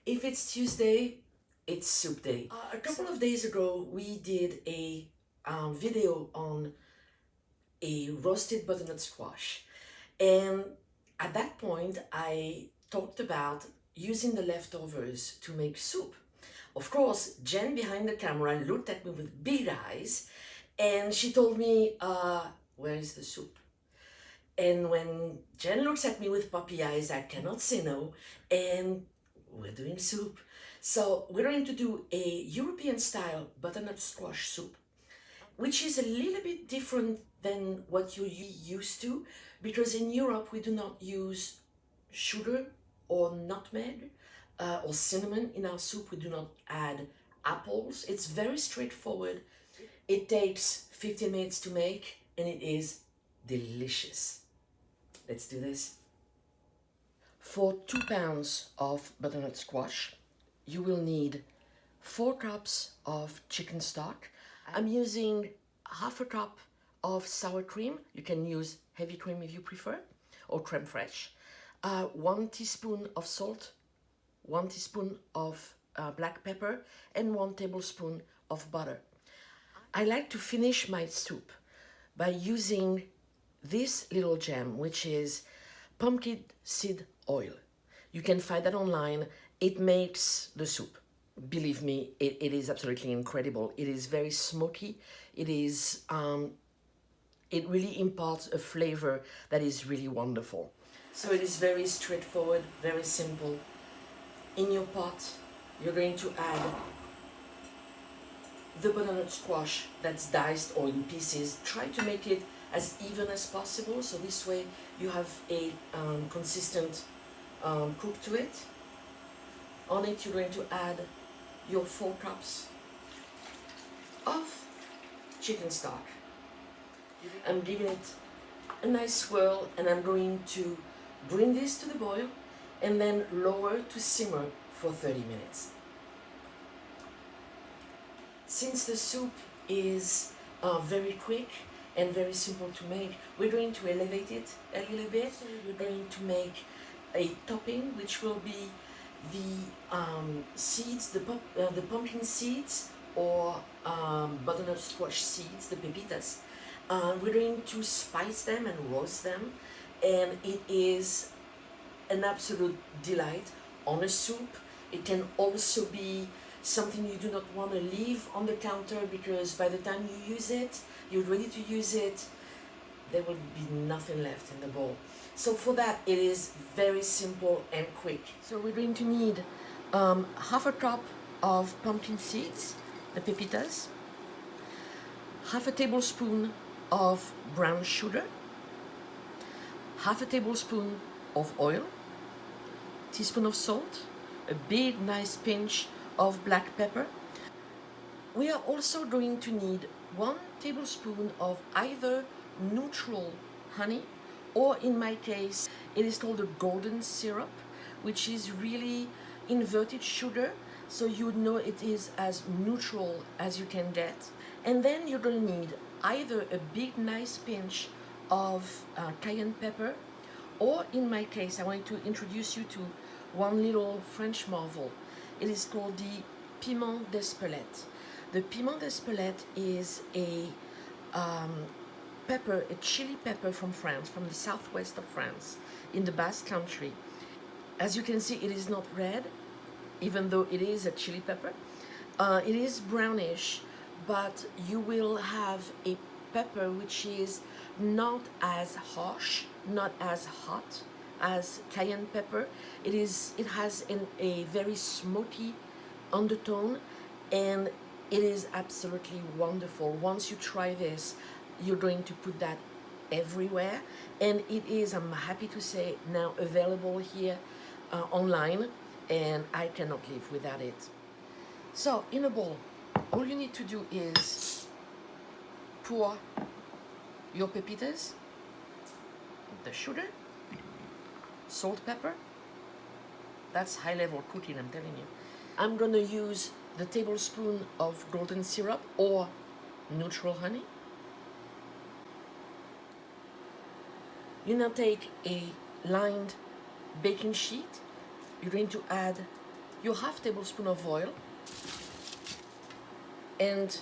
If it's Tuesday, it's soup day. A couple of days ago, we did a video on a roasted butternut squash. And at that point, I talked about using the leftovers to make soup. Of course, Jen behind the camera looked at me with big eyes and she told me, where is the soup? And when Jen looks at me with puppy eyes, I cannot say no. And we're doing soup. So we're going to do a European style butternut squash soup, which is a little bit different than what you're used to, because in Europe we do not use sugar or nutmeg or cinnamon in our soup. We do not add apples. It's very straightforward. It takes 15 minutes to make and it is delicious. Let's do this. For 2 pounds of butternut squash, you will need 4 cups of chicken stock. I'm using half a cup of sour cream. You can use heavy cream if you prefer, or creme fraiche. 1 teaspoon of salt, 1 teaspoon of black pepper, and 1 tablespoon of butter. I like to finish my soup by using this little gem, which is pumpkin seed oil. You can find that online. It makes the soup. Believe me, it is absolutely incredible. It is very smoky. It is, it really imparts a flavor that is really wonderful. So it is very straightforward, very simple. In your pot, you're going to add the butternut squash that's diced or in pieces. Try to make it as even as possible, so this way you have a consistent cook to it. On it, you're going to add your 4 cups of chicken stock. I'm giving it a nice swirl, and I'm going to bring this to the boil and then lower to simmer for 30 minutes. Since the soup is very quick and very simple to make, we're going to elevate it a little bit. We're going to make a topping, which will be the seeds, the pumpkin seeds, or butternut squash seeds, the pepitas. We're going to spice them and roast them, and it is an absolute delight on a soup. It can also be something you do not want to leave on the counter, because by the time you use it, you're ready to use it, there will be nothing left in the bowl. So for that, it is very simple and quick. So we're going to need half a cup of pumpkin seeds, the pepitas, half a tablespoon of brown sugar, half a tablespoon of oil, teaspoon of salt, a big nice pinch of black pepper. We are also going to need 1 tablespoon of either neutral honey, or in my case, it is called a golden syrup, which is really inverted sugar, so you would know it is as neutral as you can get. And then you're going to need either a big nice pinch of cayenne pepper, or in my case, I wanted to introduce you to one little French marvel. It is called the piment d'Espelette. The piment d'Espelette is a pepper, a chili pepper from France, from the southwest of France, in the Basque country. As you can see, it is not red, even though it is a chili pepper. It is brownish, but you will have a pepper which is not as harsh, not as hot as cayenne pepper. It has a very smoky undertone, and it is absolutely wonderful. Once you try this, you're going to put that everywhere, and it is, I'm happy to say, now available here online, and I cannot live without it. So in a bowl, all you need to do is pour your pepitas, the sugar, salt, pepper. That's high level cooking, I'm telling you. I'm gonna use the tablespoon of golden syrup or neutral honey. You now take a lined baking sheet. You're going to add your half tablespoon of oil, and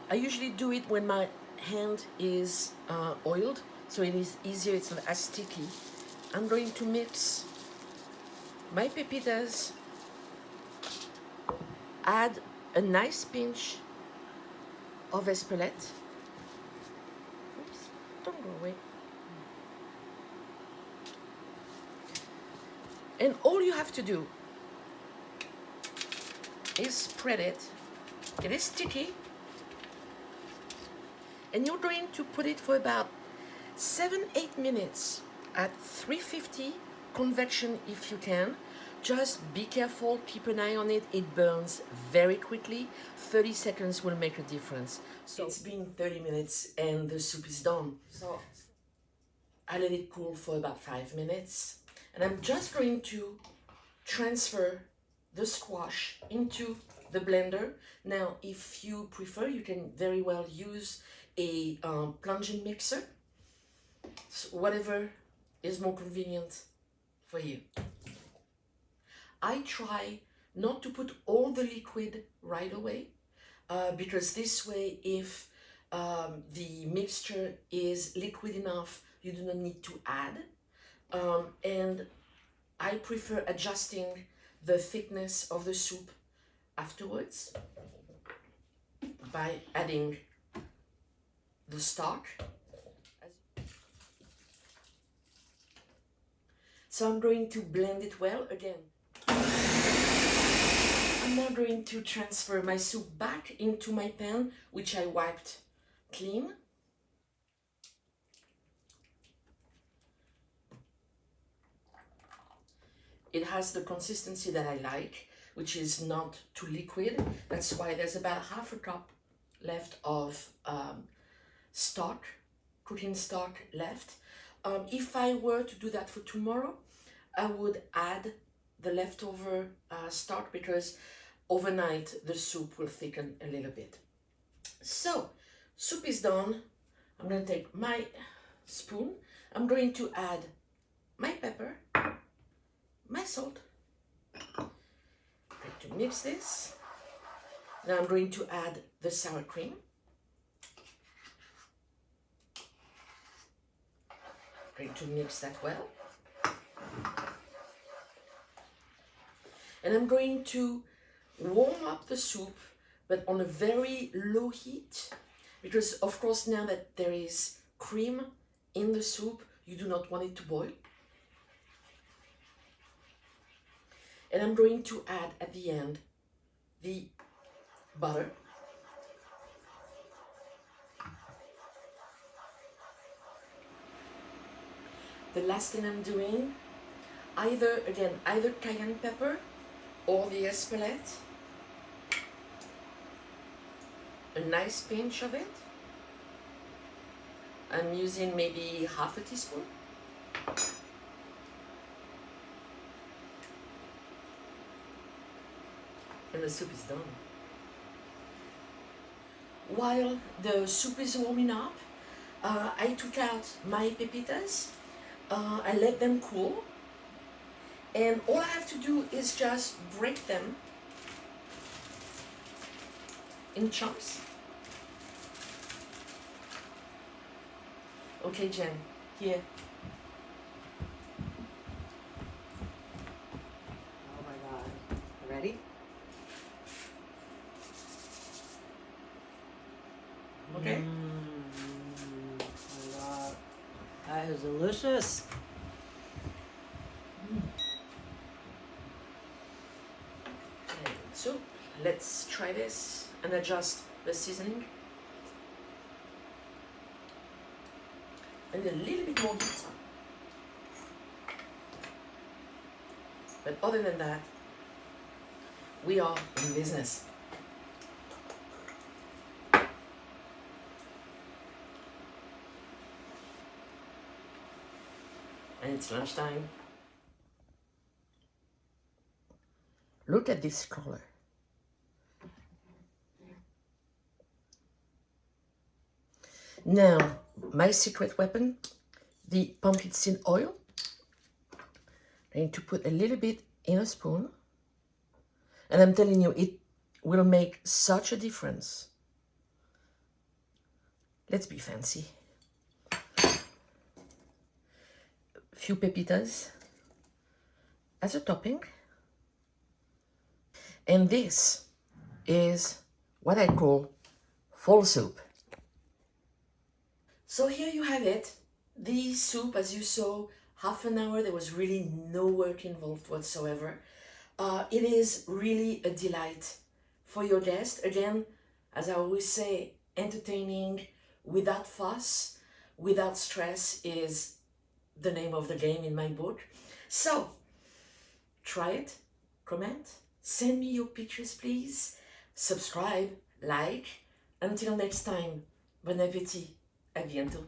I usually do it when my hand is oiled, so it is easier, it's not as sticky. I'm going to mix my pepitas, add a nice pinch of espelette. Oops, don't go away. And all you have to do is spread it. It is sticky. And you're going to put it for about 7-8 minutes at 350 convection if you can. Just be careful, keep an eye on it. It burns very quickly. 30 seconds will make a difference. So it's been 30 minutes and the soup is done. So I let it cool for about 5 minutes. And I'm just going to transfer the squash into the blender. Now, if you prefer, you can very well use a plunging mixer. So whatever is more convenient for you. I try not to put all the liquid right away because this way, if the mixture is liquid enough, you do not need to add. And I prefer adjusting the thickness of the soup afterwards by adding the stock. So I'm going to blend it well again. I'm now going to transfer my soup back into my pan, which I wiped clean. It has the consistency that I like, which is not too liquid. That's why there's about half a cup left of stock, cooking stock left. If I were to do that for tomorrow, I would add the leftover stock because overnight the soup will thicken a little bit. So, soup is done. I'm going to take my spoon. I'm going to add my pepper, my salt. I'm going to mix this. Now I'm going to add the sour cream. I'm going to mix that well. And I'm going to warm up the soup, but on a very low heat, because of course now that there is cream in the soup, you do not want it to boil. And I'm going to add at the end the butter. The last thing I'm doing, either cayenne pepper or the espelette, a nice pinch of it. I'm using maybe half a teaspoon. And the soup is done. While the soup is warming up, I took out my pepitas. I let them cool. And all I have to do is just break them in chunks. Okay, Jen, here. Oh my God. Ready? Okay. Oh my God. That is delicious. Okay, so let's try this and adjust the seasoning. And a little bit more heat. But other than that, we are in business. And it's lunchtime. Look at this color. Now, my secret weapon, the pumpkin seed oil. I'm going to put a little bit in a spoon. And I'm telling you, it will make such a difference. Let's be fancy. Few pepitas as a topping. And this is what I call fall soup. So here you have it. The soup, as you saw, half an hour, there was really no work involved whatsoever. It is really a delight for your guest. Again, as I always say, entertaining without fuss, without stress is the name of the game in my book. So, try it, comment, send me your pictures please, subscribe, like. Until next time, bon appétit, à bientôt.